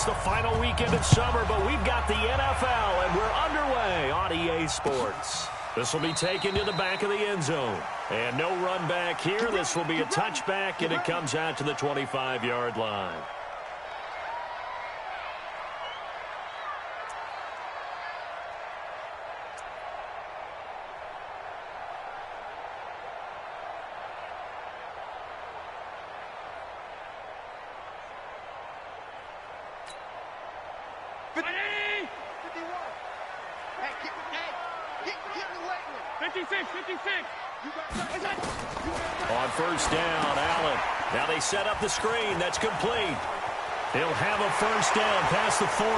It's the final weekend of summer, but we've got the NFL, and we're underway on EA Sports. This will be taken to the back of the end zone. And no run back here. This will be a touchback, and it comes out to the 25-yard line. On first down, Allen. Now they set up the screen. That's complete. He'll have a first down past the 40.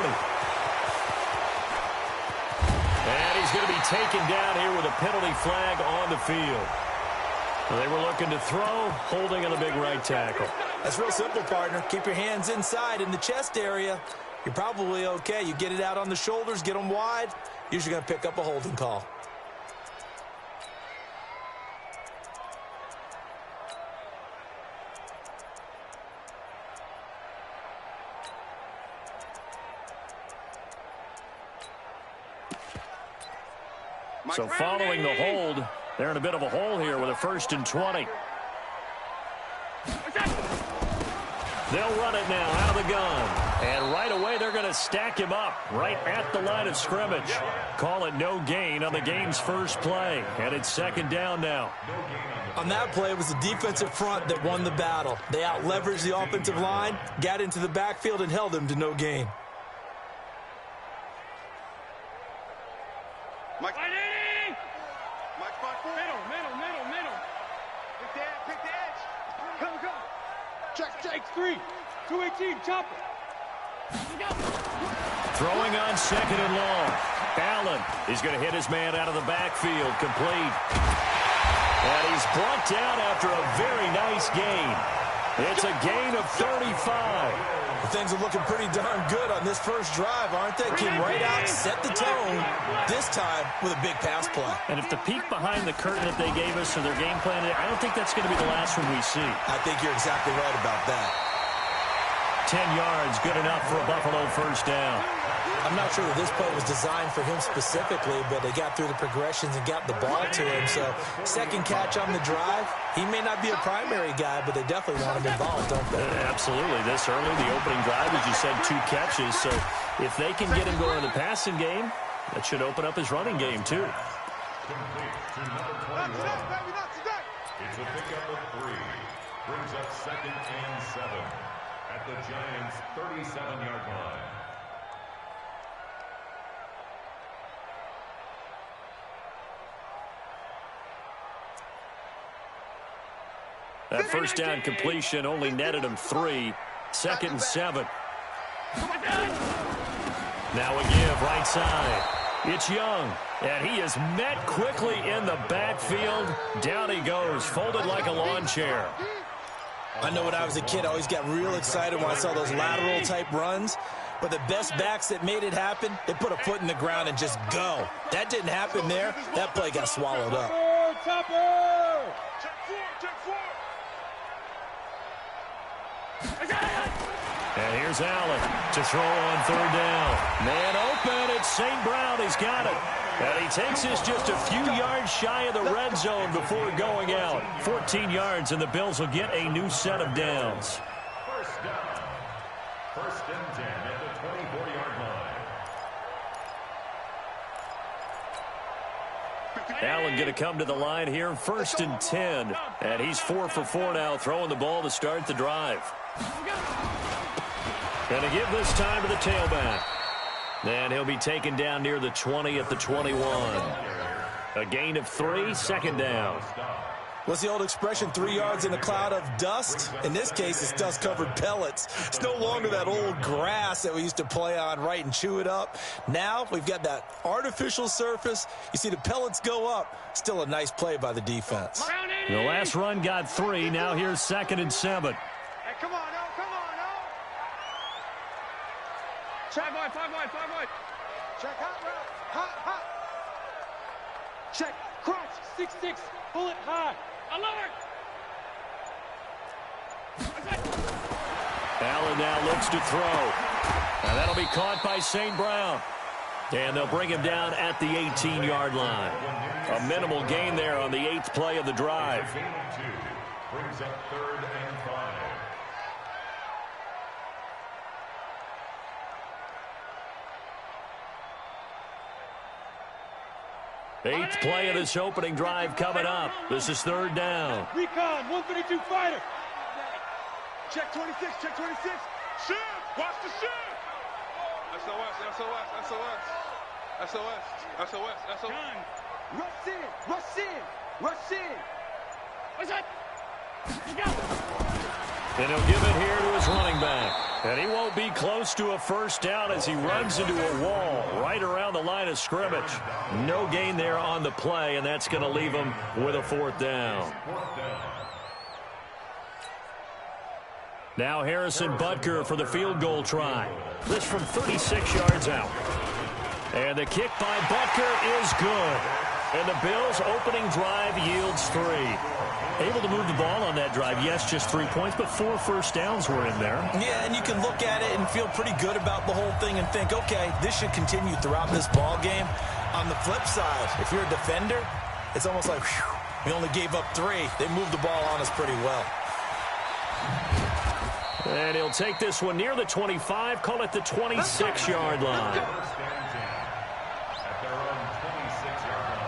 And he's going to be taken down here with a penalty flag on the field. They were looking to throw, holding on the big right tackle. That's real simple, partner. Keep your hands inside in the chest area. You're probably okay. You get it out on the shoulders, get them wide. Usually going to pick up a holding call. So following the hold, they're in a bit of a hole here with a 1st and 20. They'll run it now out of the gun. And right away, they're going to stack him up right at the line of scrimmage. Call it no gain on the game's first play. And it's 2nd down now. On that play, it was the defensive front that won the battle. They out-leveraged the offensive line, got into the backfield, and held them to no gain. Mike. Middle. Pick the edge. Come. Check 3. 218, chopper. Throwing on 2nd and long. Allen is going to hit his man out of the backfield, complete. And he's brought down after a very nice gain. It's a gain of 35. Things are looking pretty darn good on this first drive, aren't they? Came right out, set the tone, this time with a big pass play. And if the peek behind the curtain that they gave us or their game plan, I don't think that's going to be the last one we see. I think you're exactly right about that. 10 yards, good enough for a Buffalo first down. I'm not sure that this play was designed for him specifically, but they got through the progressions and got the ball to him. So, 2nd catch on the drive. He may not be a primary guy, but they definitely want him involved, don't they? Absolutely. This early, the opening drive, as you said, 2 catches. So, if they can get him going in the passing game, that should open up his running game, too. It's a pickup of 3. Brings up 2nd and 7 at the Giants' 37-yard line. That first down completion only netted him 3. 2nd and 7. Now a give right side. It's Young, and he is met quickly in the backfield. Down he goes, folded like a lawn chair. I know when I was a kid, I always got real excited when I saw those lateral-type runs. But the best backs that made it happen, they put a foot in the ground and just go. That didn't happen there. That play got swallowed up. And here's Allen to throw on 3rd down. Man open, it's St. Brown. He's got it. And he takes this just a few yards shy of the red zone before going out. 14 yards, and the Bills will get a new set of downs. First down. 1st and 10 at the 24-yard line. Allen going to come to the line here, 1st and 10. And he's 4 for 4 now, throwing the ball to start the drive. Going to give this time to the tailback. And he'll be taken down near the 20 at the 21. A gain of 3, 2nd down. What's the old expression, 3 yards in a cloud of dust? In this case, it's dust-covered pellets. It's no longer that old grass that we used to play on, right, and chew it up. Now we've got that artificial surface. You see the pellets go up. Still a nice play by the defense. The last run got 3. Now here's 2nd and 7. Hey, come on, no. Check, 5 wide. Check, hot. Check, crouch, 6-6, pull it high. Alert! Allen now looks to throw. And that'll be caught by St. Brown. And they'll bring him down at the 18-yard line. A minimal gain there on the 8th play of the drive. Brings up 3rd and 5. Eighth play of this opening drive coming up. This is 3rd down. Recon, 132 fighter. Check 26, check 26. Shoot! Watch the shoot! SOS, SOS, SOS. SOS, SOS, SOS. Rush in, rush in, rush in. What's that? You got it. And he'll give it here to his running back. And he won't be close to a first down as he runs into a wall right around the line of scrimmage. No gain there on the play, and that's going to leave him with a 4th down. Now Harrison Butker for the field goal try. This from 36 yards out. And the kick by Butker is good. And the Bills' opening drive yields 3. Able to move the ball on that drive. Yes, just 3 points, but 4 first downs were in there. Yeah, and you can look at it and feel pretty good about the whole thing and think, okay, this should continue throughout this ball game. On the flip side, if you're a defender, it's almost like, whew, we only gave up 3. They moved the ball on us pretty well. And he'll take this one near the 25, call it the 26-yard line. At their own 26-yard line.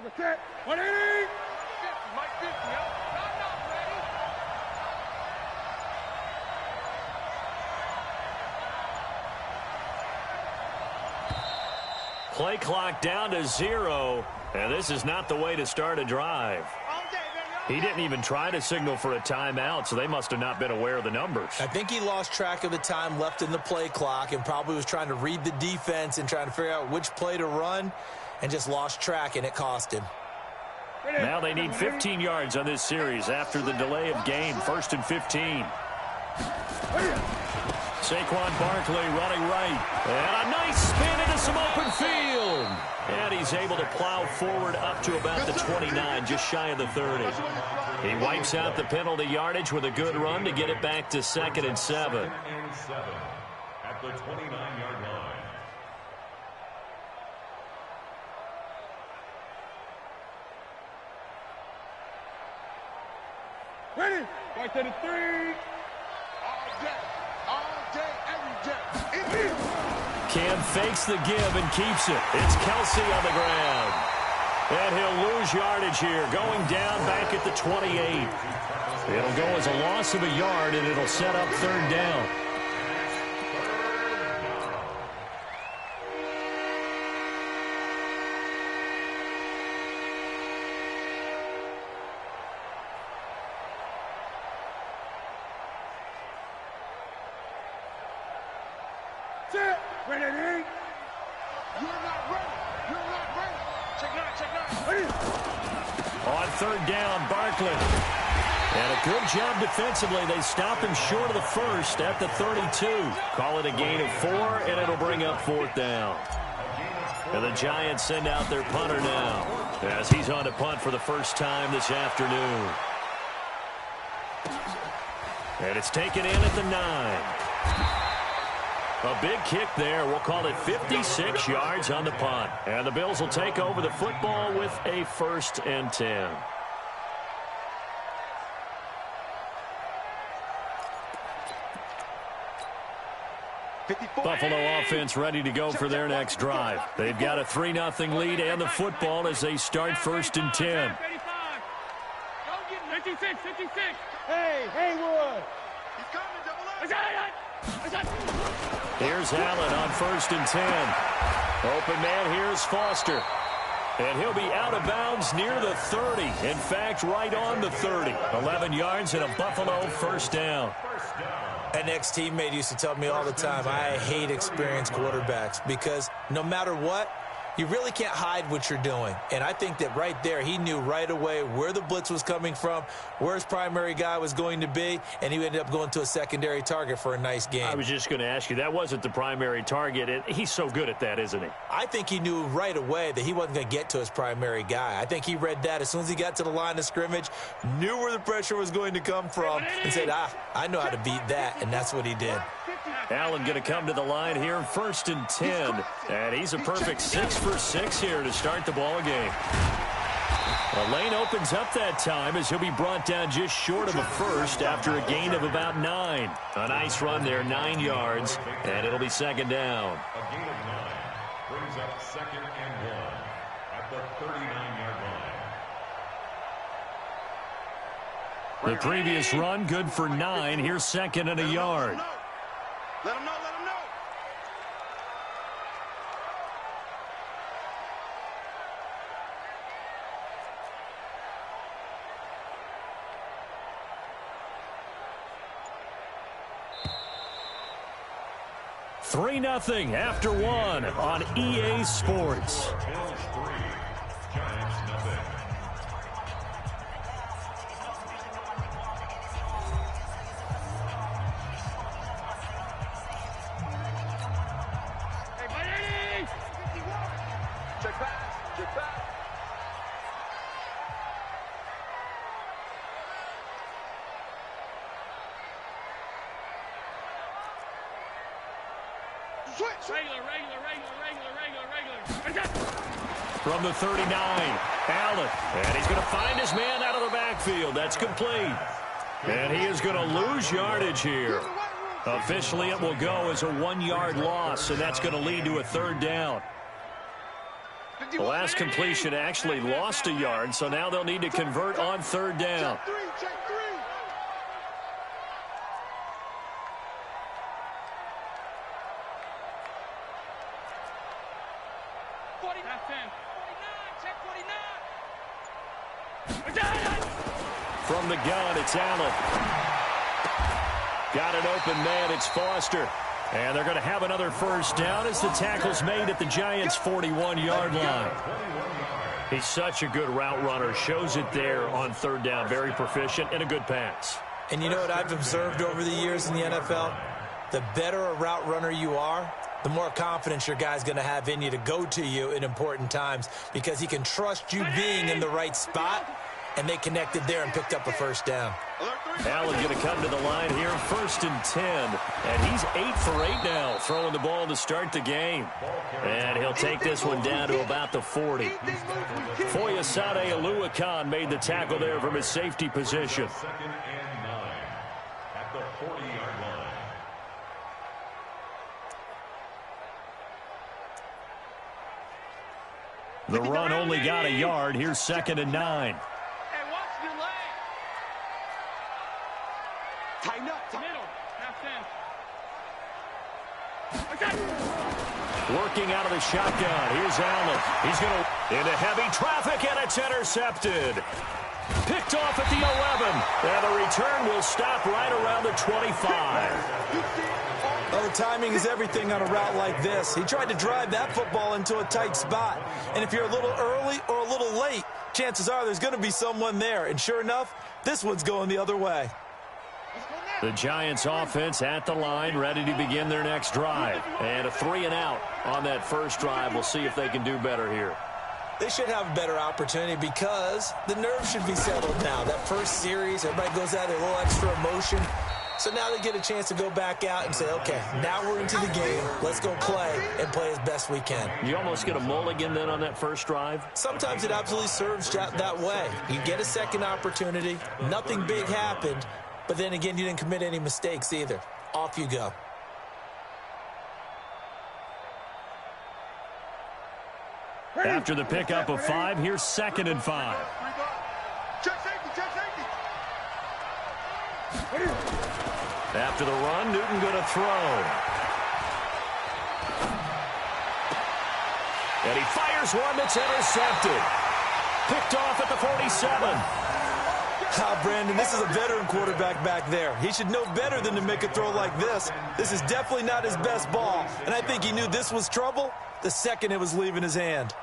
What's that? 180! 50, Mike 50, yep. Play clock down to 0, and this is not the way to start a drive. He didn't even try to signal for a timeout, so they must have not been aware of the numbers. I think he lost track of the time left in the play clock and probably was trying to read the defense and trying to figure out which play to run and just lost track, and it cost him. Now they need 15 yards on this series after the delay of game. 1st and 15. Saquon Barkley running right. And a nice spin into some open field. And he's able to plow forward up to about the 29, just shy of the 30. He wipes out the penalty yardage with a good run to get it back to 2nd and 7. 2nd and 7 at the 29-yard line. Ready? 533. All day, every day. Cam fakes the give and keeps it. It's Kelsey on the ground. And he'll lose yardage here, going down back at the 28. It'll go as a loss of a yard, and it'll set up 3rd down. Ready? You're not ready. You're not ready. Check out. Ready? On 3rd down, Barkley. And a good job defensively. They stop him short of the 1st at the 32. Call it a gain of 4, and it'll bring up 4th down. And the Giants send out their punter now as he's on to punt for the first time this afternoon. And it's taken in at the 9. A big kick there. We'll call it 56 yards on the punt. And the Bills will take over the football with a 1st and 10. Buffalo offense ready to go for their next drive. They've got a 3-0 lead and the football as they start 1st and 10. 56. Hey, Haywood. He's coming, double up. Here's Allen on 1st and 10. Open man, here's Foster. And he'll be out of bounds near the 30. In fact, right on the 30. 11 yards and a Buffalo 1st down. An ex-teammate used to tell me all the time, I hate experienced quarterbacks because no matter what, you really can't hide what you're doing. And I think that right there, he knew right away where the blitz was coming from, where his primary guy was going to be, and he ended up going to a secondary target for a nice game. I was just going to ask you, that wasn't the primary target. He's so good at that, isn't he? I think he knew right away that he wasn't going to get to his primary guy. I think he read that as soon as he got to the line of scrimmage, knew where the pressure was going to come from, and said, I know how to beat that, and that's what he did. Allen going to come to the line here, 1st and 10. And he's a perfect 6 for 6 here to start the ball game. The lane opens up that time as he'll be brought down just short of a first after a gain of about 9. A nice run there, 9 yards, and it'll be 2nd down. A gain of 9 brings up 2nd and 1 at the 39-yard line. The previous run good for 9. Here's 2nd and a yard. Let him know, let him know. Three 3-0 after 1 on EA Sports. Bills 3, Giants nothing. Check pass. Check pass. Switch. Regular. From the 39, Allen. And he's going to find his man out of the backfield. That's complete. And he is going to lose yardage here. Officially, it will go as a 1-yard loss, and that's going to lead to a 3rd down. The last completion actually lost a yard, so now they'll need to convert on 3rd down. Check three. From the gun, it's Allen. Got an open man, it's Foster. And they're going to have another 1st down as the tackle's made at the Giants' 41-yard line. He's such a good route runner. Shows it there on 3rd down. Very proficient and a good pass. And you know what I've observed over the years in the NFL? The better a route runner you are, the more confidence your guy's going to have in you to go to you in important times because he can trust you being in the right spot, and they connected there and picked up a 1st down. Allen going to come to the line here, 1st and 10. And he's 8 for 8 now, throwing the ball to start the game. And he'll take this one down to about the 40. Foyesade Oluwakan made the tackle there from his safety position. 2nd and 9 at the 40-yard line. The run only got a yard. Here's 2nd and 9. Tighten up. Working out of the shotgun. Here's Allen. He's going to into heavy traffic, and it's intercepted. Picked off at the 11. And the return will stop right around the 25. Well, the timing is everything on a route like this. He tried to drive that football into a tight spot. And if you're a little early or a little late, chances are there's going to be someone there. And sure enough, this one's going the other way. The Giants offense at the line, ready to begin their next drive. And a 3-and-out on that first drive. We'll see if they can do better here. They should have a better opportunity because the nerves should be settled now. That first series, everybody goes out there, a little extra emotion. So now they get a chance to go back out and say, okay, now we're into the game. Let's go play and play as best we can. You almost get a mulligan then on that first drive? Sometimes it absolutely serves that way. You get a second opportunity. Nothing big happened. But then again, you didn't commit any mistakes either. Off you go. After the pickup of 5, here's 2nd and 5. Check safety. After the run, Newton going to throw. And he fires one that's intercepted. Picked off at the 47. Brandon, this is a veteran quarterback back there. He should know better than to make a throw like this. This is definitely not his best ball, and I think he knew this was trouble the second it was leaving his hand.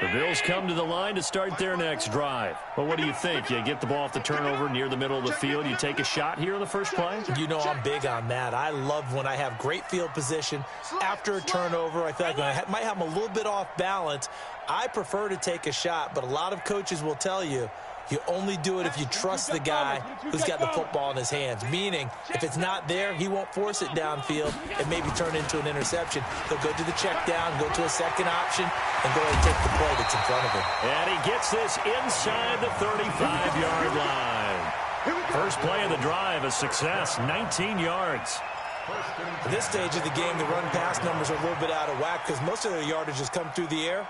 The Bills come to the line to start their next drive. Well, what do you think? You get the ball off the turnover near the middle of the field. You take a shot here in the first play? You know I'm big on that. I love when I have great field position. After a turnover, I feel like I might have them a little bit off balance. I prefer to take a shot, but a lot of coaches will tell you, you only do it if you trust the guy who's got the football in his hands. Meaning, if it's not there, he won't force it downfield and maybe turn into an interception. He'll go to the check down, go to a second option, and go ahead and take the play that's in front of him. And he gets this inside the 35-yard line. First play of the drive, a success, 19 yards. At this stage of the game, the run-pass numbers are a little bit out of whack because most of their yardage has come through the air.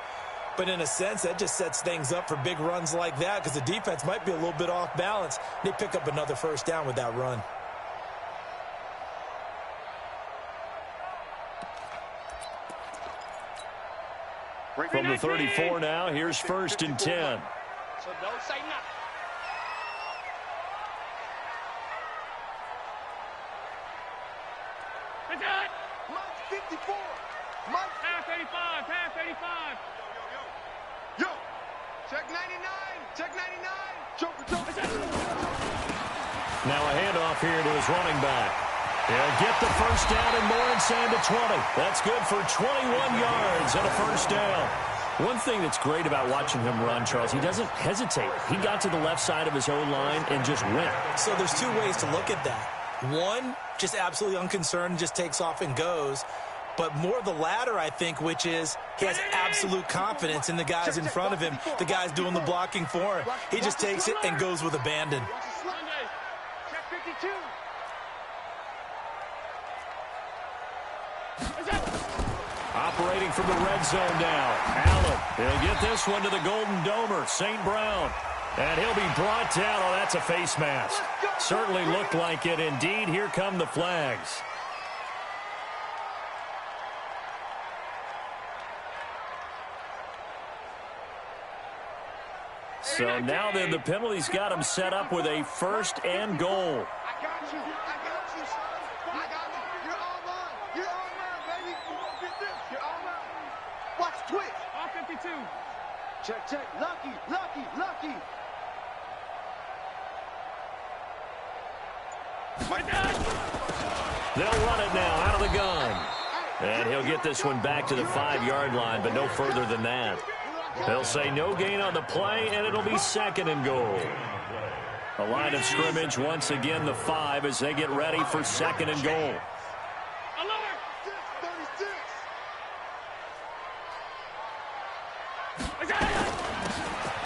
But in a sense, that just sets things up for big runs like that because the defense might be a little bit off balance. They pick up another first down with that run. From the 34 now, here's 1st and 10. So don't say nothing. Mike 54. Mike. Pass 35. Pass 35. Yo. Check 99. Check 99. Joker. Now a handoff here to his running back. He'll get the first down and more inside the 20. That's good for 21 yards and a first down. One thing that's great about watching him run, Charles, he doesn't hesitate. He got to the left side of his own line and just went. So there's two ways to look at that. One, just absolutely unconcerned, just takes off and goes. But more the latter, I think, which is he has absolute confidence in the guys in front of him, the guys doing the blocking for him. He just takes it and goes with abandon. Check 52. Operating from the red zone now. Allen, he'll get this one to the Golden Domer, St. Brown. And he'll be brought down. Oh, that's a face mask. Certainly looked like it. Indeed, here come the flags. So now then the penalty's got him set up with a 1st and goal. I got you. I got you, son. I got you. You're all mine. You're all mine, baby. You won't get this. You're all mine. Watch twitch. All 52. Check, check. Lucky, lucky, lucky. They'll run it now out of the gun. And he'll get this one back to the 5-yard line, but no further than that. They'll say no gain on the play, and it'll be 2nd and goal. A line of scrimmage once again, the 5, as they get ready for 2nd and goal.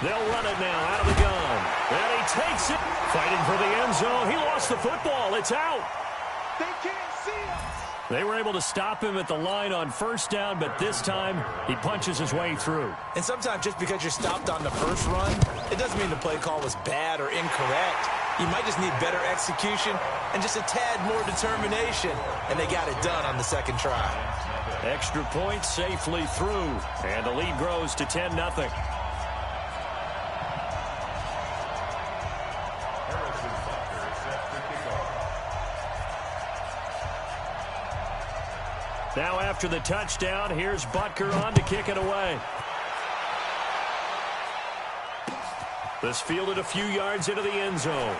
They'll run it now out of the gun. And he takes it. Fighting for the end zone. He lost the football. It's out. They can't see us. They were able to stop him at the line on 1st down, but this time he punches his way through. And sometimes just because you're stopped on the first run, it doesn't mean the play call was bad or incorrect. You might just need better execution and just a tad more determination. And they got it done on the 2nd try. Extra point safely through. And the lead grows to 10-0. Now after the touchdown, here's Butker on to kick it away. This fielded a few yards into the end zone.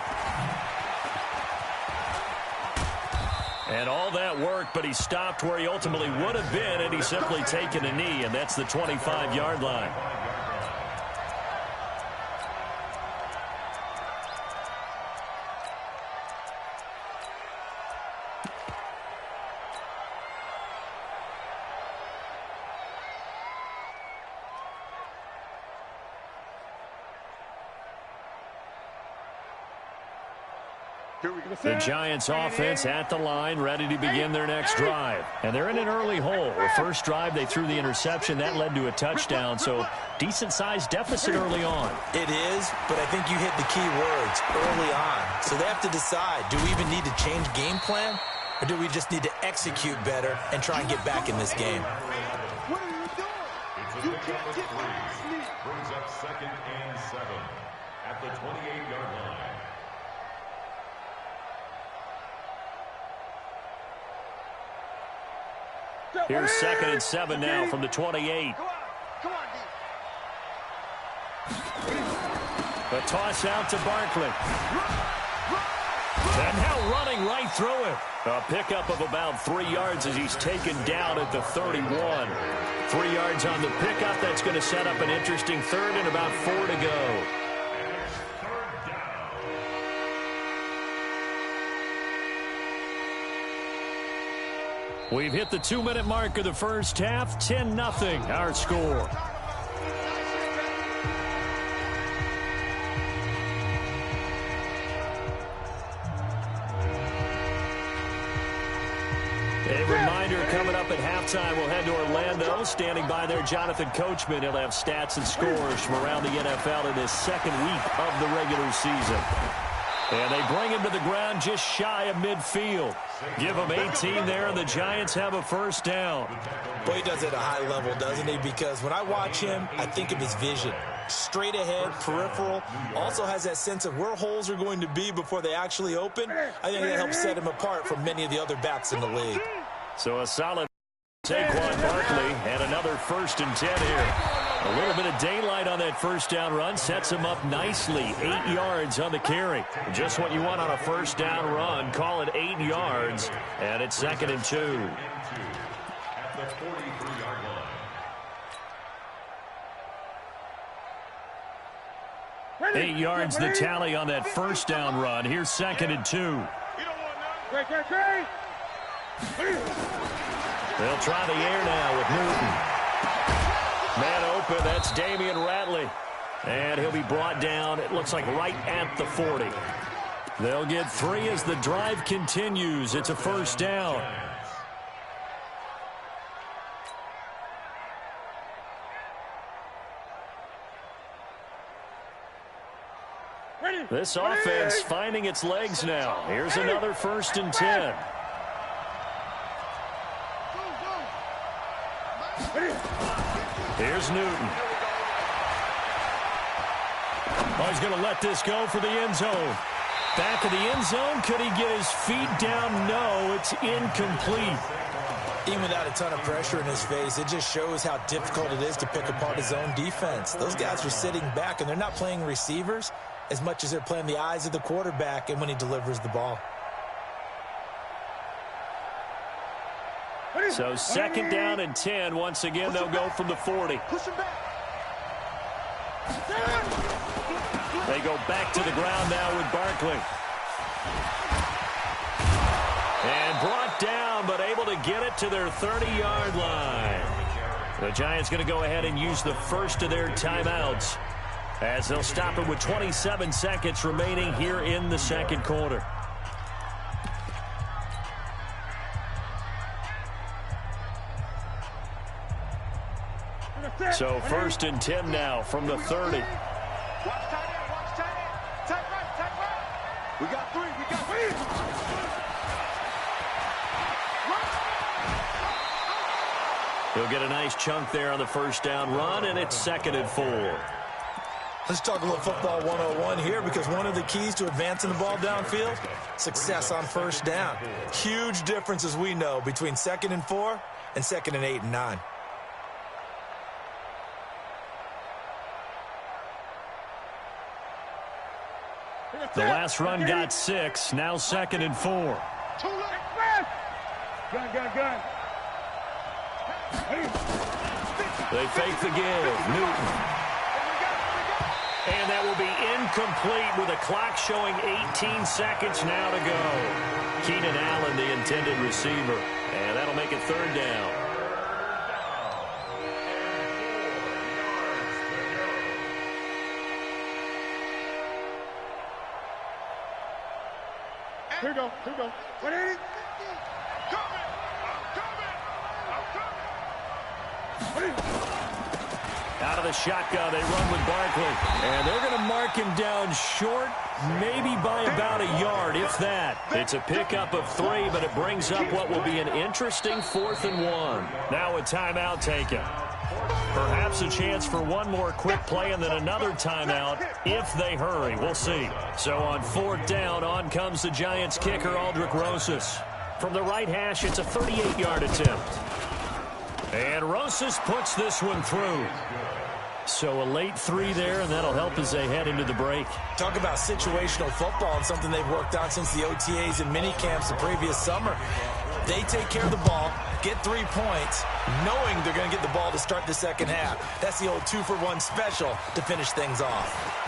And all that work, but he stopped where he ultimately would have been, and he's simply taken a knee, and that's the 25-yard line. The Giants offense at the line, ready to begin their next drive. And they're in an early hole. The first drive, they threw the interception. That led to a touchdown, so decent-sized deficit early on. It is, but I think you hit the key words, early on. So they have to decide, do we even need to change game plan, or do we just need to execute better and try and get back in this game? What are you doing? You can't get past me. Brings up 2nd and 7 at the 28-yard line. Here's 2nd and 7 now from the 28. Come on, The toss out to Barkley. And now running right through it. A pickup of about 3 yards as he's taken down at the 31. 3 yards on the pickup. That's going to set up an interesting third and about 4 to go. We've hit the 2-minute mark of the first half. 10-0 our score. A reminder, coming up at halftime, we'll head to Orlando. Standing by there, Jonathan Coachman. He'll have stats and scores from around the NFL in this second week of the regular season. And they bring him to the ground just shy of midfield. Give him 18 there, and the Giants have a first down. Boy, he does it at a high level, doesn't he? Because when I watch him, I think of his vision. Straight ahead, peripheral. Also has that sense of where holes are going to be before they actually open. I think that helps set him apart from many of the other backs in the league. So a solid Saquon Barkley and another 1st and 10 here. A little bit of daylight on that first down run sets him up nicely. 8 yards on the carry. Just what you want on a first down run. Call it 8 yards, and it's 2nd and 2. At the 43-yard line. 8 yards the tally on that first down run. Here's 2nd and 2. They'll try the air now with Newton. Man open, that's Damian Ratley. And he'll be brought down, it looks like right at the 40. They'll get 3 as the drive continues. It's a first down. This offense finding its legs now. Here's another 1st and 10. Here's Newton. Oh, he's going to let this go for the end zone. Back of the end zone. Could he get his feet down? No, it's incomplete. Even without a ton of pressure in his face, it just shows how difficult it is to pick apart his own defense. Those guys are sitting back, and they're not playing receivers as much as they're playing the eyes of the quarterback and when he delivers the ball. So 2nd down and 10. Once again, they'll go from the 40. They go back to the ground now with Barkley. And brought down, but able to get it to their 30-yard line. The Giants going to go ahead and use the first of their timeouts as they'll stop it with 27 seconds remaining here in the second quarter. So 1st and 10 now from the 30. Watch tight end, watch tight end. Tight right. We got 3, He'll get a nice chunk there on the first down run, and it's 2nd and 4. Let's talk a little football 101 here, because one of the keys to advancing the ball downfield, success on first down. Huge difference, as we know, between 2nd and 4 and 2nd and 8 and 9. The last run got 6. Now 2nd and 4. Gun. They fake the give. Newton. And that will be incomplete with a clock showing 18 seconds now to go. Keenan Allen, the intended receiver. And that'll make it 3rd down. Here we go. 180. Out of the shotgun, they run with Barkley. And they're going to mark him down short, maybe by about a yard, if that. It's a pickup of 3, but it brings up what will be an interesting 4th and 1. Now a timeout taken. Perhaps a chance for one more quick play and then another timeout if they hurry. We'll see. So on 4th down, on comes the Giants kicker, Aldrick Rosas. From the right hash, it's a 38-yard attempt. And Rosas puts this one through. So a late 3 there, and that'll help as they head into the break. Talk about situational football and something they've worked on since the OTAs and mini camps the previous summer. They take care of the ball, get 3 points, knowing they're going to get the ball to start the second half. That's the old 2-for-1 special to finish things off.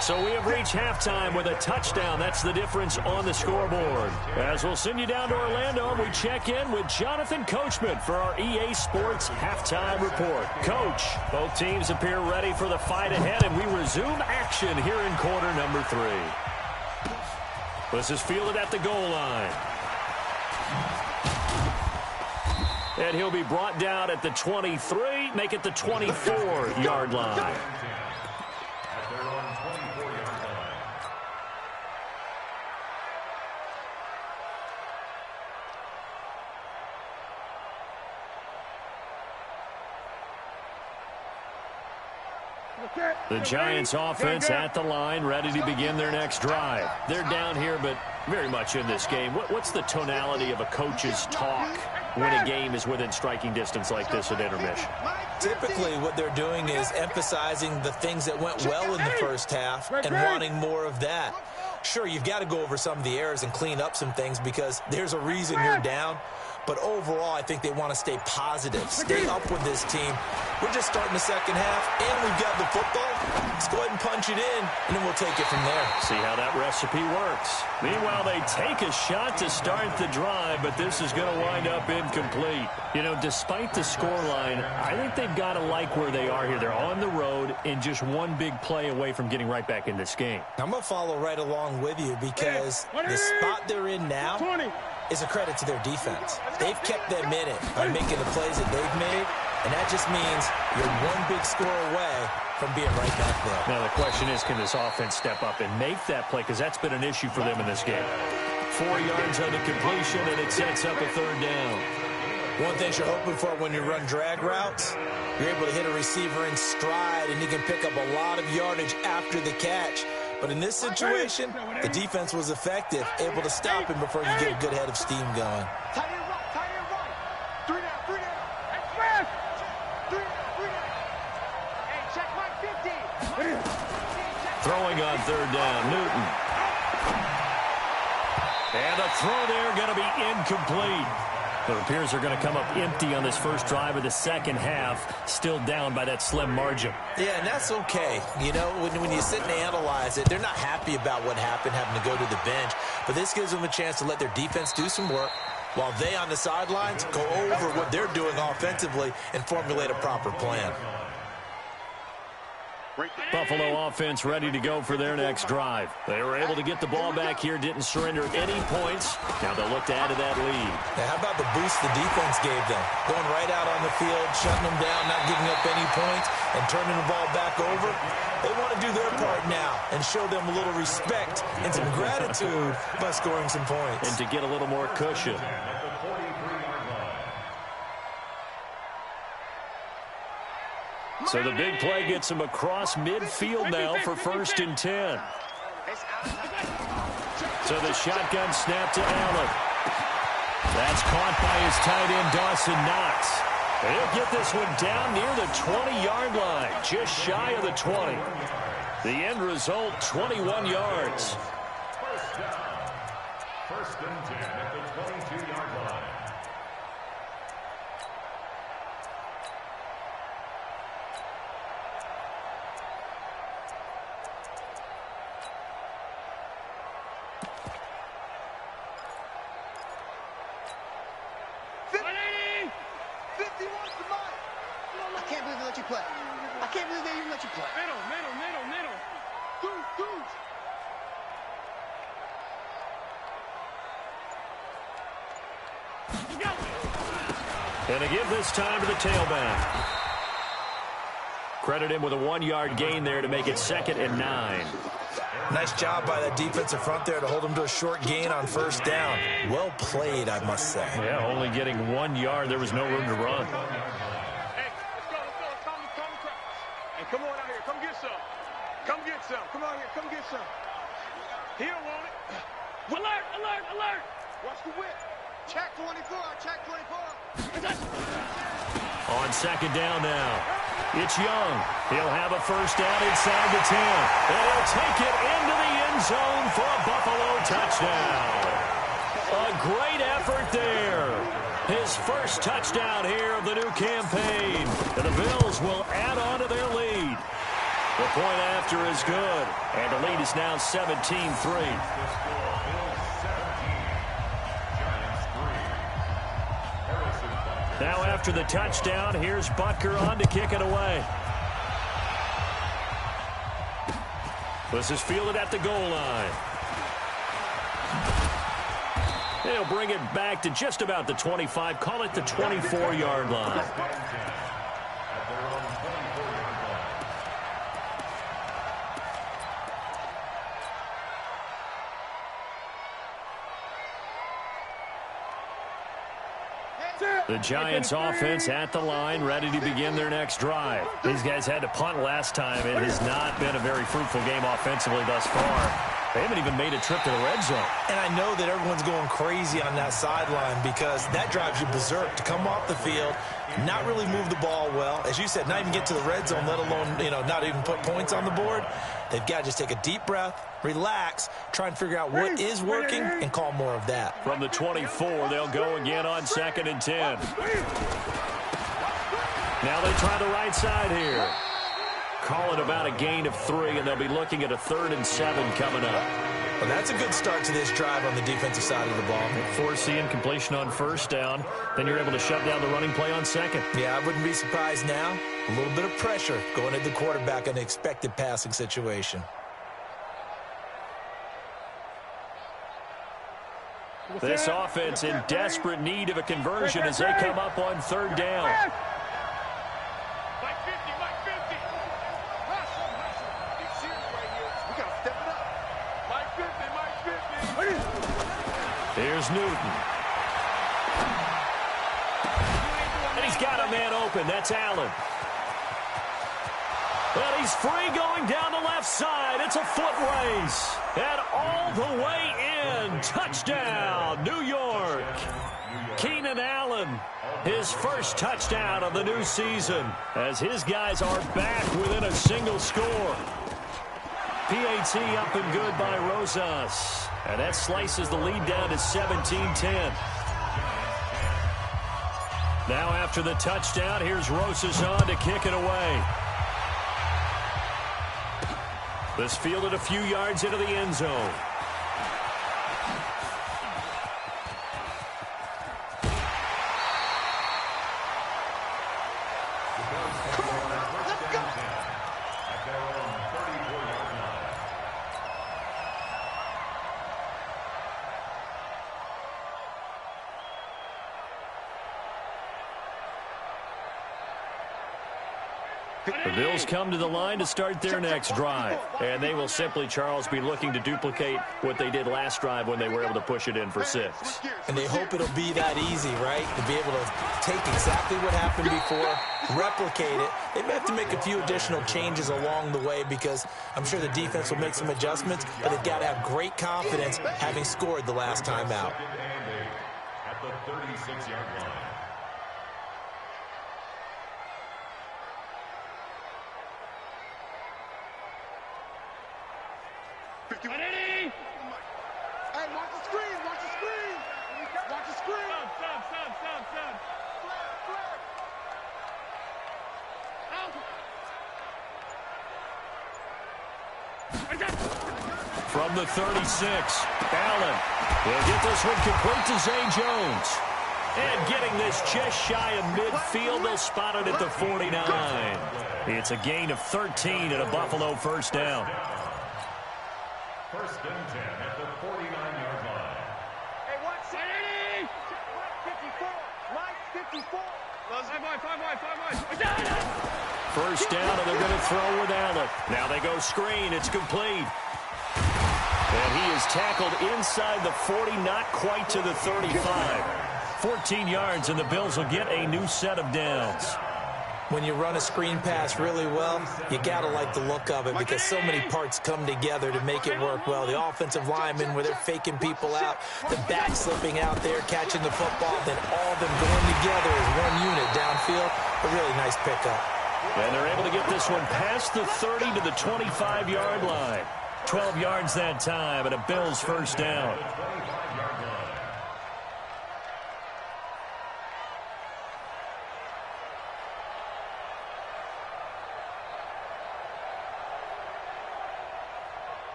So we have reached halftime with a touchdown. That's the difference on the scoreboard. As we'll send you down to Orlando, we check in with Jonathan Coachman for our EA Sports Halftime Report. Coach, both teams appear ready for the fight ahead, and we resume action here in quarter number 3. This is fielded at the goal line. And he'll be brought down at the 23, make it the 24-yard line. The Giants offense at the line, ready to begin their next drive. They're down here, but very much in this game. What's the tonality of a coach's talk when a game is within striking distance like this at intermission? Typically, what they're doing is emphasizing the things that went well in the first half and wanting more of that. Sure, you've got to go over some of the errors and clean up some things because there's a reason you're down. But overall, I think they want to stay positive, stay up with this team. We're just starting the second half, and we've got the football. Let's go ahead and punch it in, and then we'll take it from there. See how that recipe works. Meanwhile, they take a shot to start the drive, but this is going to wind up incomplete. You know, despite the scoreline, I think they've got to like where they are here. They're on the road and just one big play away from getting right back in this game. I'm going to follow right along with you because the spot they're in now is a credit to their defense. They've kept them in it by making the plays that they've made, and that just means you're one big score away from being right back there. Now the question is, can this offense step up and make that play? Because that's been an issue for them in this game. 4 yards on the completion, and it sets up a 3rd down. One thing you're hoping for when you run drag routes, you're able to hit a receiver in stride, and you can pick up a lot of yardage after the catch. But in this situation, the defense was effective, able to stop him before you get a good head of steam going. Tight end right. 3 down, 3 down. Express. 3 down. Hey, check my 50. Throwing on 3rd down, Newton. And the throw there going to be incomplete. It appears they're going to come up empty on this first drive of the second half, still down by that slim margin. Yeah, and that's okay. You know, when you sit and analyze it, they're not happy about what happened, having to go to the bench. But this gives them a chance to let their defense do some work while they on the sidelines go over what they're doing offensively and formulate a proper plan. Buffalo offense ready to go for their next drive. They were able to get the ball back here, didn't surrender any points. Now they'll look to add to that lead. Now, how about the boost the defense gave them? Going right out on the field, shutting them down, not giving up any points, and turning the ball back over. They want to do their part now and show them a little respect and some gratitude by scoring some points. And to get a little more cushion. So the big play gets him across midfield now for 1st and 10. So the shotgun snap to Allen. That's caught by his tight end, Dawson Knox. He'll get this one down near the 20-yard line, just shy of the 20. The end result, 21 yards. 1st and 10 at the 22-yard line. I can't believe they let you play. I can't believe they even let you play. Middle. Dude. And to give this time to the tailback. Credit him with a 1-yard gain there to make it 2nd and 9. Nice job by that defensive front there to hold them to a short gain on first down. Well played, I must say. Yeah, only getting 1 yard. There was no room to run. Hey, let's go. Come crash. And come on out here. Come get some. Come get some. Come on here. Come get some. He don't want it. Alert, alert, alert. Watch the whip. Check 24. Check 24. On second down now. It's Young. He'll have a first down inside the 10. And he'll take it into the end zone for a Buffalo touchdown. A great effort there. His first touchdown here of the new campaign. And the Bills will add on to their lead. The point after is good. And the lead is now 17-3. Now after the touchdown, here's Butker on to kick it away. This is fielded at the goal line. They'll bring it back to just about the 25. Call it the 24-yard line. The Giants offense at the line, ready to begin their next drive. These guys had to punt last time. It has not been a very fruitful game offensively thus far. They haven't even made a trip to the red zone. And I know that everyone's going crazy on that sideline because that drives you berserk to come off the field, not really move the ball well. As you said, not even get to the red zone, let alone, not even put points on the board. They've got to just take a deep breath, relax, try and figure out what is working, and call more of that. From the 24, they'll go again on 2nd and 10. Now they try the right side here. Call it about a gain of 3, and they'll be looking at a 3rd and 7 coming up. Well, that's a good start to this drive on the defensive side of the ball. Force the incompletion on first down. Then you're able to shut down the running play on second. Yeah, I wouldn't be surprised now. A little bit of pressure going at the quarterback in an expected passing situation. This offense in desperate need of a conversion as they come up on 3rd down. Mike 50, Mike 50. Hustle. Big serious right here. We got to step it up. Mike 50, Mike 50. Here's Newton. And he's got a man open. That's Allen. Well, he's free going down the left side. It's a foot race. And all the way in. Touchdown, New York. Keenan Allen, his first touchdown of the new season, as his guys are back within a single score. PAT up and good by Rosas. And that slices the lead down to 17-10. Now after the touchdown, here's Rosas on to kick it away. This fielded a few yards into the end zone. The Bills come to the line to start their next drive. And they will simply, Charles, be looking to duplicate what they did last drive when they were able to push it in for 6. And they hope it'll be that easy, right? To be able to take exactly what happened before, replicate it. They may have to make a few additional changes along the way because I'm sure the defense will make some adjustments, but they've got to have great confidence having scored the last time out. At the 36-yard line. Hey, watch the screen, watch the screen. Watch the screen. Stop. From the 36, Allen will get this one complete to Zay Jones. And getting this just shy of midfield, they'll spot it at the 49. It's a gain of 13 and a Buffalo first down. 1st and 10 at the 49-yard line. Hey, watch it. Mike 54. First down, and they're going to throw with Allen. Now they go screen. It's complete. And he is tackled inside the 40, not quite to the 35. 14 yards, and the Bills will get a new set of downs. When you run a screen pass really well, you got to like the look of it because so many parts come together to make it work well. The offensive linemen, where they're faking people out, the back slipping out there, catching the football, then all of them going together as one unit downfield. A really nice pickup. And they're able to get this one past the 30 to the 25-yard line. 12 yards that time, and a Bills first down.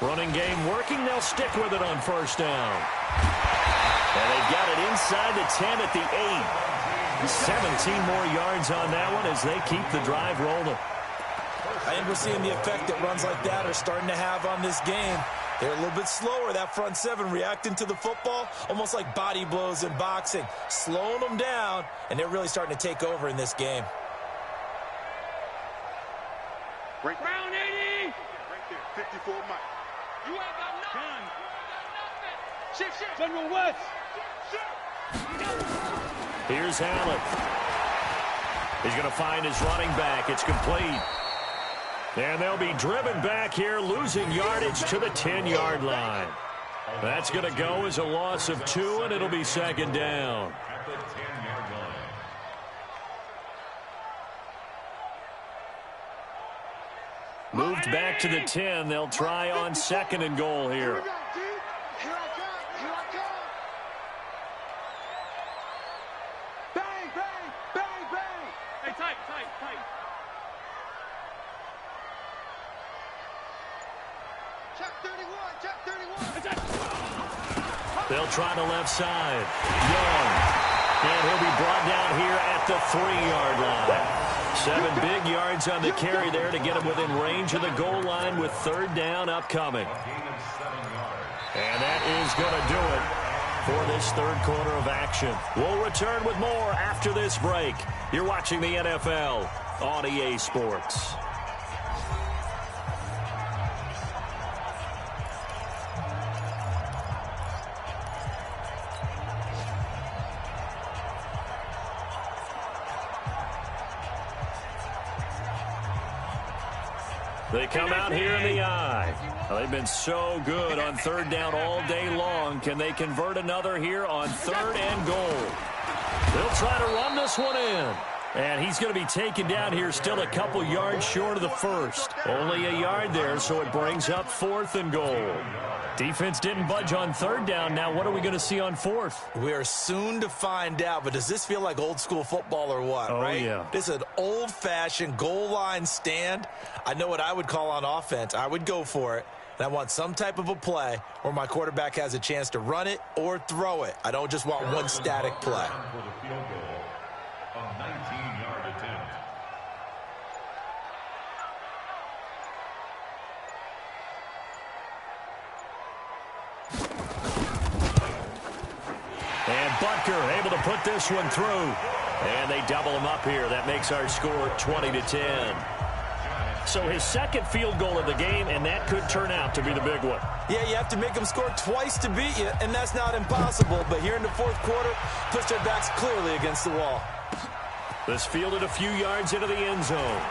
Running game working. They'll stick with it on first down. And they've got it inside the 10 at the 8. 17 more yards on that one as they keep the drive rolling. I think we're seeing the effect that runs like that are starting to have on this game. They're a little bit slower, that front seven, reacting to the football, almost like body blows in boxing, slowing them down, and they're really starting to take over in this game. Round 80. Right there, 54 Mike. You ain't got nothing. Shift. General West. Here's Allen. He's going to find his running back. It's complete. And they'll be driven back here, losing yardage to the 10-yard line. That's going to go as a loss of 2, and it'll be second down. At the 10-yard line. Moved back to the 10. They'll try on second and goal here. Here I come. Bang, bang, bang, bang. Hey, tight. Check 31. They'll try the left side. Young. And he'll be brought down here at the 3-yard line. 7 big yards on the carry there to get him within range of the goal line with third down upcoming. And that is going to do it for this third quarter of action. We'll return with more after this break. You're watching the NFL on EA Sports. They come out here in the eye. Well, they've been so good on third down all day long. Can they convert another here on third and goal? They'll try to run this one in. And he's going to be taken down here still a couple yards short of the first. Only a yard there, so it brings up fourth and goal. Defense didn't budge on third down. Now what are we going to see on fourth? We are soon to find out, but does this feel like old school football or what, right? Yeah. This is an old-fashioned goal line stand. I know what I would call on offense. I would go for it. And I want some type of a play where my quarterback has a chance to run it or throw it. I don't just want one static play. For the field goal, a 19-yard attempt. And Butker able to put this one through. And they double him up here. That makes our score 20-10. So his second field goal of the game, and that could turn out to be the big one. Yeah, you have to make them score twice to beat you, and that's not impossible. But here in the fourth quarter, push their backs clearly against the wall. This fielded a few yards into the end zone.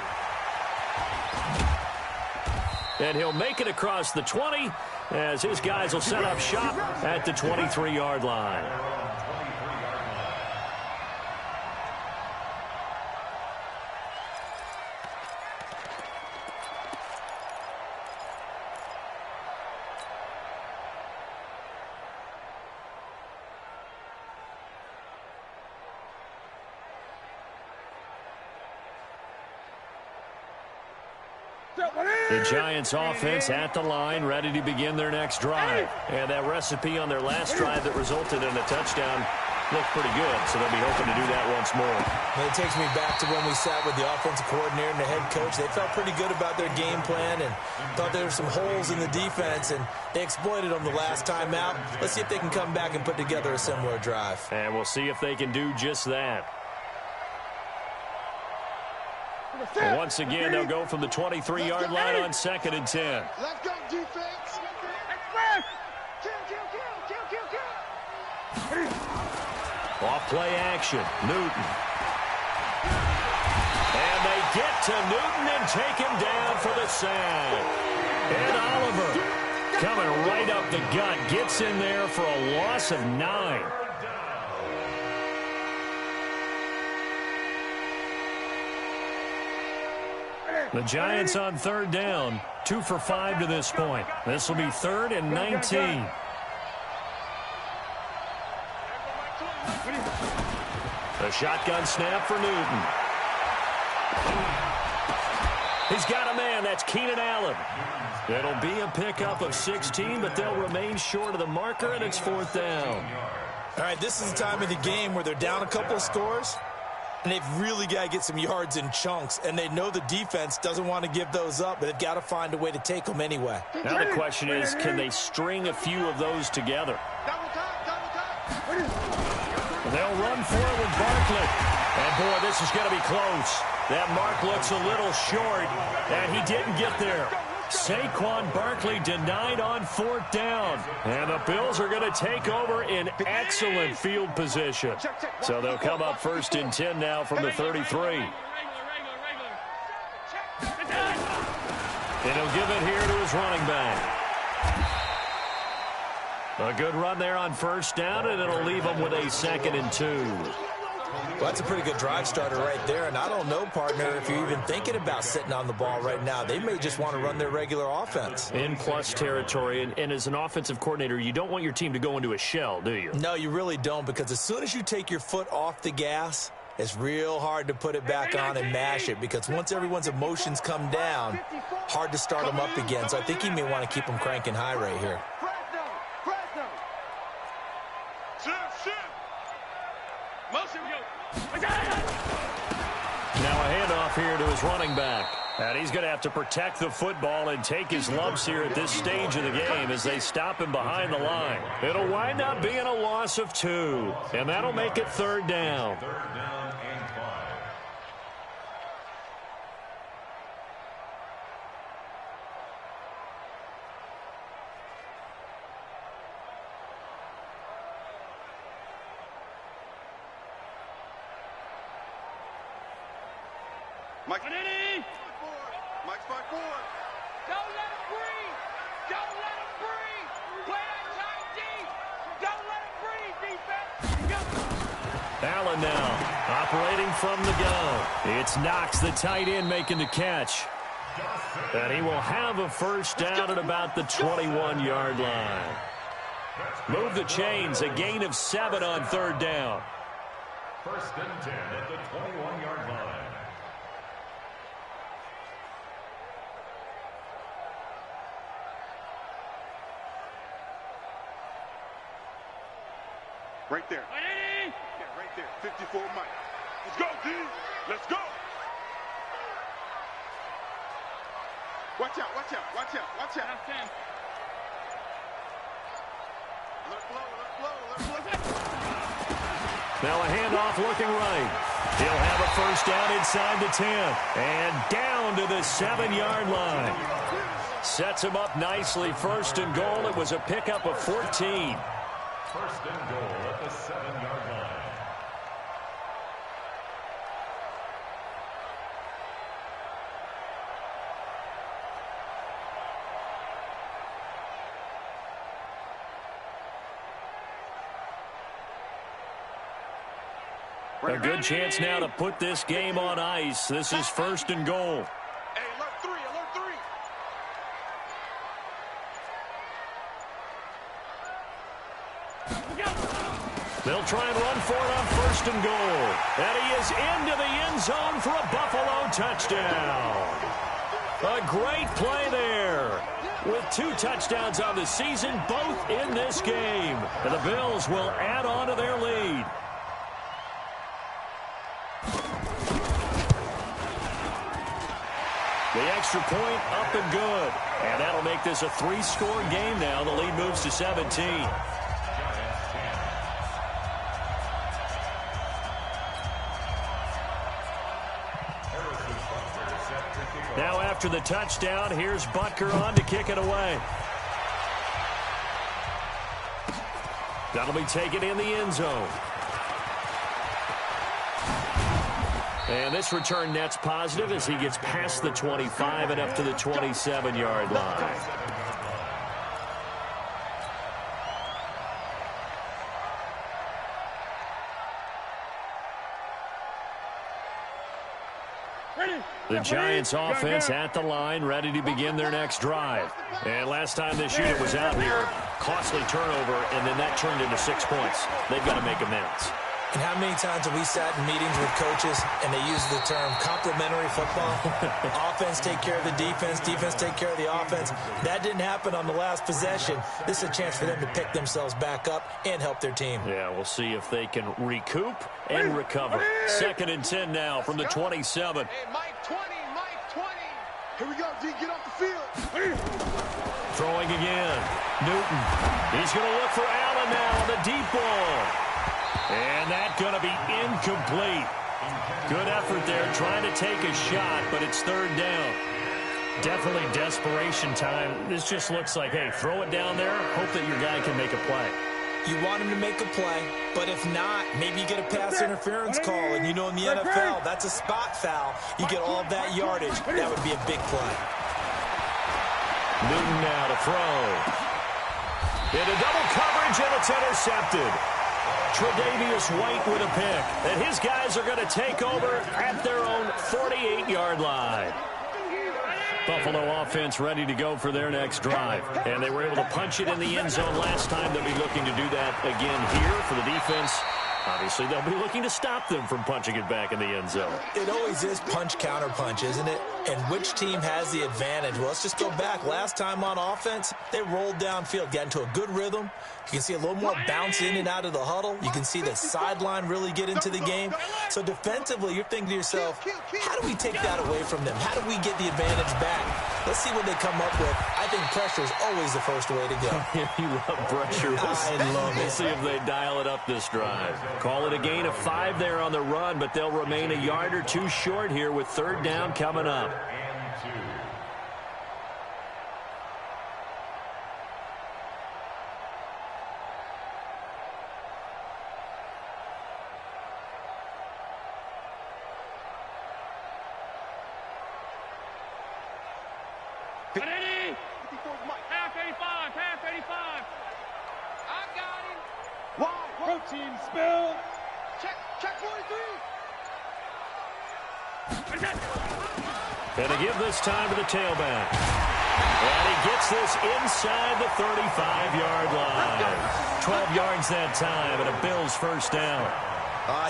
And he'll make it across the 20 as his guys will set up shop at the 23-yard line. The Giants offense at the line, ready to begin their next drive. And that recipe on their last drive that resulted in a touchdown looked pretty good, so they'll be hoping to do that once more. And it takes me back to when we sat with the offensive coordinator and the head coach. They felt pretty good about their game plan and thought there were some holes in the defense, and they exploited them the last time out. Let's see if they can come back and put together a similar drive. And we'll see if they can do just that. And once again, they'll go from the 23-yard line on 2nd and 10. Let's go, defense. Off play action, Newton. And they get to Newton and take him down for the sack. And Oliver, coming right up the gut, gets in there for a loss of 9. The Giants on 3rd down, 2 for 5 to this point. This will be 3rd and 19. The shotgun snap for Newton. He's got a man. That's Keenan Allen. It'll be a pickup of 16, but they'll remain short of the marker, and it's 4th down. All right, this is the time of the game where they're down a couple of scores, and they've really got to get some yards in chunks, and they know the defense doesn't want to give those up, but they've got to find a way to take them anyway. Now the question is, can they string a few of those together? They'll run for it with Barkley. And, boy, this is going to be close. That mark looks a little short, and he didn't get there. Saquon Barkley denied on 4th down. And the Bills are going to take over in excellent field position. So they'll come up 1st and 10 now from the 33. And he'll give it here to his running back. A good run there on 1st down, and it'll leave them with a 2nd and 2. Well, that's a pretty good drive starter right there, and I don't know, partner, if you're even thinking about sitting on the ball right now. They may just want to run their regular offense. In plus territory, and as an offensive coordinator, you don't want your team to go into a shell, do you? No, you really don't, because as soon as you take your foot off the gas, it's real hard to put it back on and mash it, because once everyone's emotions come down, hard to start them up again. So I think he may want to keep them cranking high right here. Now a handoff here to his running back. And he's going to have to protect the football and take his lumps here at this stage of the game as they stop him behind the line. It'll wind up being a loss of 2. And that'll make it 3rd down. 3rd down and 5. Mike's by 4. Don't let him breathe. Don't let him breathe. Play that tight deep. Don't let him breathe, defense. Allen now operating from the gun. It's Knox, the tight end, making the catch. And he will have a 1st down at about the 21-yard line. Move the chains, a gain of 7 on 3rd down. 1st and 10 at the 21-yard line. Right there. Yeah, right there. 54 Mike. Let's go, D. Let's go. Watch out, watch out, watch out, watch out. Let's blow, let's blow, let's blow. Now a handoff looking right. He'll have a 1st down inside the 10. And down to the 7-yard line. Sets him up nicely. 1st and goal. It was a pickup of 14. 1st and goal at the 7-yard line. A good chance now to put this game on ice. This is 1st and goal. Hey, alert 3, alert 3. They'll try and run for it on 1st and goal. And he is into the end zone for a Buffalo touchdown. A great play there. with 2 touchdowns on the season, both in this game. And the Bills will add on to their lead. The extra point up and good. And that'll make this a 3-score game now. The lead moves to 17. Now after the touchdown, here's Butker on to kick it away. That'll be taken in the end zone. And this return net's positive as he gets past the 25 and up to the 27-yard line. The Giants offense at the line, ready to begin their next drive. And last time this unit was out here, costly turnover, and then that turned into 6 points. They've got to make amends. And how many times have we sat in meetings with coaches and they use the term complementary football? Offense take care of the defense, defense take care of the offense. That didn't happen on the last possession. This is a chance for them to pick themselves back up and help their team. Yeah, we'll see if they can recoup and recover. 2nd and 10 now from the 27. Hey, Mike 20, Mike 20. Here we go, D, get off the field. Throwing again. Newton. He's going to look for Allen now on the deep ball. And that's going to be incomplete. Good effort there trying to take a shot, but it's 3rd down. Definitely desperation time. This just looks like, hey, throw it down there, hope that your guy can make a play. You want him to make a play, but if not, maybe you get a pass interference call. And you know in the NFL, that's a spot foul. You get all of that yardage. That would be a big play. Newton now to throw. Into double coverage, and it's intercepted. Tre'Davious White with a pick. And his guys are going to take over at their own 48-yard line. Buffalo offense ready to go for their next drive. And they were able to punch it in the end zone last time. They'll be looking to do that again here for the defense. Obviously, they'll be looking to stop them from punching it back in the end zone. It always is punch-counter-punch, isn't it? And which team has the advantage? Well, let's just go back. Last time on offense, they rolled downfield, got into a good rhythm. You can see a little more bounce in and out of the huddle. You can see the sideline really get into the game. So defensively, you're thinking to yourself, how do we take that away from them? How do we get the advantage back? Let's see what they come up with. I think pressure is always the first way to go. You love pressure. I love it. We'll see if they dial it up this drive. Call it a gain of 5 there on the run, but they'll remain a yard or 2 short here with 3rd down coming up. Half 85, half 85. I got him. Why? Protein spill. Check 43. And to give this time to the tailback. And he gets this inside the 35-yard line. 12 yards that time, and a Bills 1st down.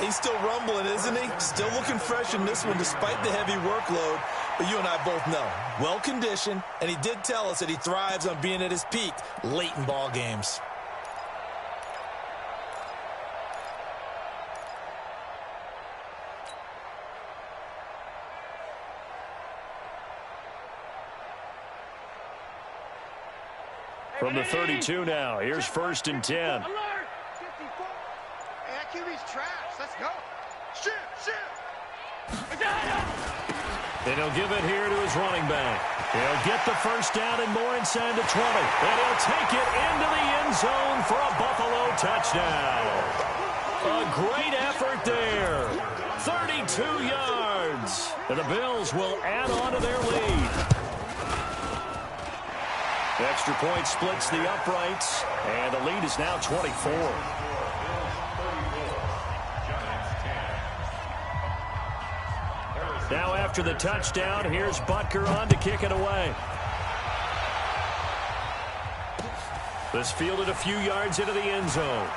He's still rumbling, isn't he? Still looking fresh in this one despite the heavy workload. But you and I both know, well-conditioned, and he did tell us that he thrives on being at his peak late in ball games. From the 32 now, here's 1st and 10. Alert! 54. Hey, that QB's trash. Let's go. Shit. And he'll give it here to his running back. He'll get the 1st down and more inside the 20. And he'll take it into the end zone for a Buffalo touchdown. A great effort there. 32 yards. And the Bills will add on to their lead. The extra point splits the uprights. And the lead is now 24. Now after the touchdown, here's Butker on to kick it away. This fielded a few yards into the end zone.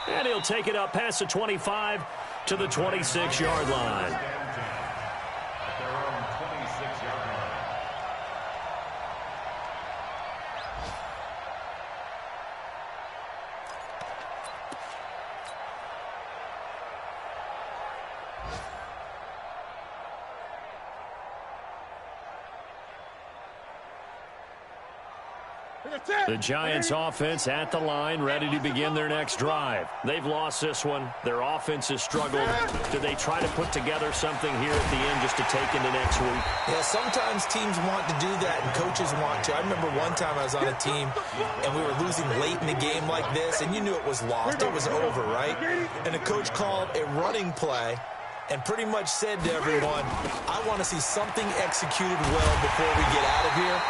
And he'll take it up past the 25 to the 26-yard line. At their own 26-yard line. The Giants offense at the line, ready to begin their next drive. They've lost this one. Their offense has struggled. Do they try to put together something here at the end just to take into next week? Yeah, sometimes teams want to do that and coaches want to. I remember one time I was on a team and we were losing late in the game like this, and you knew it was lost. It was over, right? And the coach called a running play and pretty much said to everyone, I want to see something executed well before we get out of here.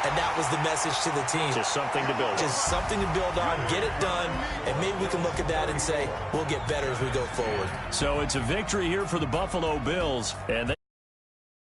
And that was the message to the team. Just something to build on. Just something to build on, get it done, and maybe we can look at that and say, we'll get better as we go forward. So it's a victory here for the Buffalo Bills, and they